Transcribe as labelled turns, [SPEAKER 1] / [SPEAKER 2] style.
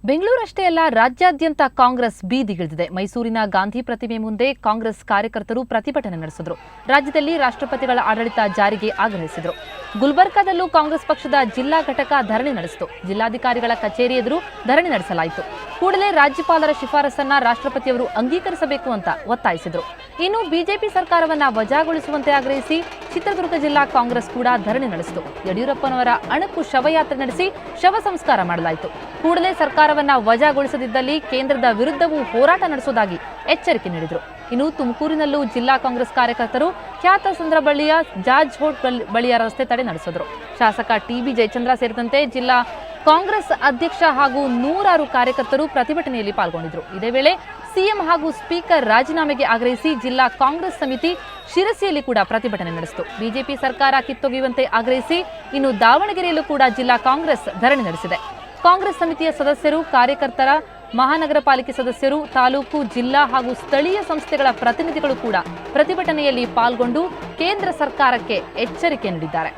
[SPEAKER 1] ಬೆಂಗಳೂರಷ್ಟೇ ಅಲ್ಲ, ರಾಜ್ಯಾದ್ಯಂತ ಕಾಂಗ್ರೆಸ್ ಬೀದಿಗಿಳಿದಿದೆ. ಮೈಸೂರಿನ ಗಾಂಧಿ ಪ್ರತಿಮೆ ಮುಂದೆ ಕಾಂಗ್ರೆಸ್ ಕಾರ್ಯಕರ್ತರು ಪ್ರತಿಭಟನೆ ನಡೆಸಿದರು. ರಾಜ್ಯದಲ್ಲಿ ರಾಷ್ಟ್ರಪತಿಗಳ ಆಡಳಿತ ಜಾರಿಗೆ ಆಗ್ರಹಿಸಿದರು. ಗುಲ್ಬರ್ಗಾದಲ್ಲೂ ಕಾಂಗ್ರೆಸ್ ಪಕ್ಷದ ಜಿಲ್ಲಾ ಘಟಕ ಧರಣಿ ನಡೆಸಿತು. ಜಿಲ್ಲಾಧಿಕಾರಿಗಳ ಕಚೇರಿ ಎದುರು ಧರಣಿ ನಡೆಸಲಾಯಿತು. ಕೂಡಲೇ ರಾಜ್ಯಪಾಲರ ಶಿಫಾರಸನ್ನ ರಾಷ್ಟ್ರಪತಿಯವರು ಅಂಗೀಕರಿಸಬೇಕು ಅಂತ ಒತ್ತಾಯಿಸಿದರು. ಇನ್ನು ಬಿಜೆಪಿ ಸರ್ಕಾರವನ್ನ ವಜಾಗೊಳಿಸುವಂತೆ ಆಗ್ರಹಿಸಿ ಚಿತ್ರದುರ್ಗ ಜಿಲ್ಲಾ ಕಾಂಗ್ರೆಸ್ ಕೂಡ ಧರಣಿ ನಡೆಸಿತು. ಯಡಿಯೂರಪ್ಪನವರ ಅಣಕು ಶವಯಾತ್ರೆ ನಡೆಸಿ ಶವ ಸಂಸ್ಕಾರ ಮಾಡಲಾಯಿತು. ಕೂಡಲೇ ಸರ್ಕಾರವನ್ನ ವಜಾಗೊಳಿಸದಿದ್ದಲ್ಲಿ ಕೇಂದ್ರದ ವಿರುದ್ಧವೂ ಹೋರಾಟ ನಡೆಸುವುದಾಗಿ ಎಚ್ಚರಿಕೆ ನೀಡಿದರು. ಇನ್ನು ತುಮಕೂರಿನಲ್ಲೂ ಜಿಲ್ಲಾ ಕಾಂಗ್ರೆಸ್ ಕಾರ್ಯಕರ್ತರು ಖ್ಯಾತಸಂದ್ರ ಬಳಿಯ ಜಾರ್ಜ್ ಹೋಟ್ ಬಳಿಯ ರಸ್ತೆ ತಡೆ ನಡೆಸಿದರು. ಶಾಸಕ ಟಿಬಿ ಜಯಚಂದ್ರ ಸೇರಿದಂತೆ ಜಿಲ್ಲಾ ಕಾಂಗ್ರೆಸ್ ಅಧ್ಯಕ್ಷ ಹಾಗೂ ನೂರಾರು ಕಾರ್ಯಕರ್ತರು ಪ್ರತಿಭಟನೆಯಲ್ಲಿ ಪಾಲ್ಗೊಂಡಿದ್ದರು. ಇದೇ ವೇಳೆ ಸಿಎಂ ಹಾಗೂ ಸ್ಪೀಕರ್ ರಾಜೀನಾಮೆಗೆ ಆಗ್ರಹಿಸಿ ಜಿಲ್ಲಾ ಕಾಂಗ್ರೆಸ್ ಸಮಿತಿ ಶಿರಸಿಯಲ್ಲಿ ಕೂಡ ಪ್ರತಿಭಟನೆ ನಡೆಸಿತು. ಬಿಜೆಪಿ ಸರ್ಕಾರ ಕಿತ್ತೊಗೆಯುವಂತೆ ಆಗ್ರಹಿಸಿ ಇನ್ನು ದಾವಣಗೆರೆಯಲ್ಲೂ ಕೂಡ ಜಿಲ್ಲಾ ಕಾಂಗ್ರೆಸ್ ಧರಣಿ ನಡೆಸಿದೆ. ಕಾಂಗ್ರೆಸ್ ಸಮಿತಿಯ ಸದಸ್ಯರು, ಕಾರ್ಯಕರ್ತರ, ಮಹಾನಗರ ಪಾಲಿಕೆ ಸದಸ್ಯರು, ತಾಲೂಕು, ಜಿಲ್ಲಾ ಹಾಗೂ ಸ್ಥಳೀಯ ಸಂಸ್ಥೆಗಳ ಪ್ರತಿನಿಧಿಗಳು ಕೂಡ ಪ್ರತಿಭಟನೆಯಲ್ಲಿ ಪಾಲ್ಗೊಂಡು ಕೇಂದ್ರ ಸರ್ಕಾರಕ್ಕೆ ಎಚ್ಚರಿಕೆ ನೀಡಿದ್ದಾರೆ.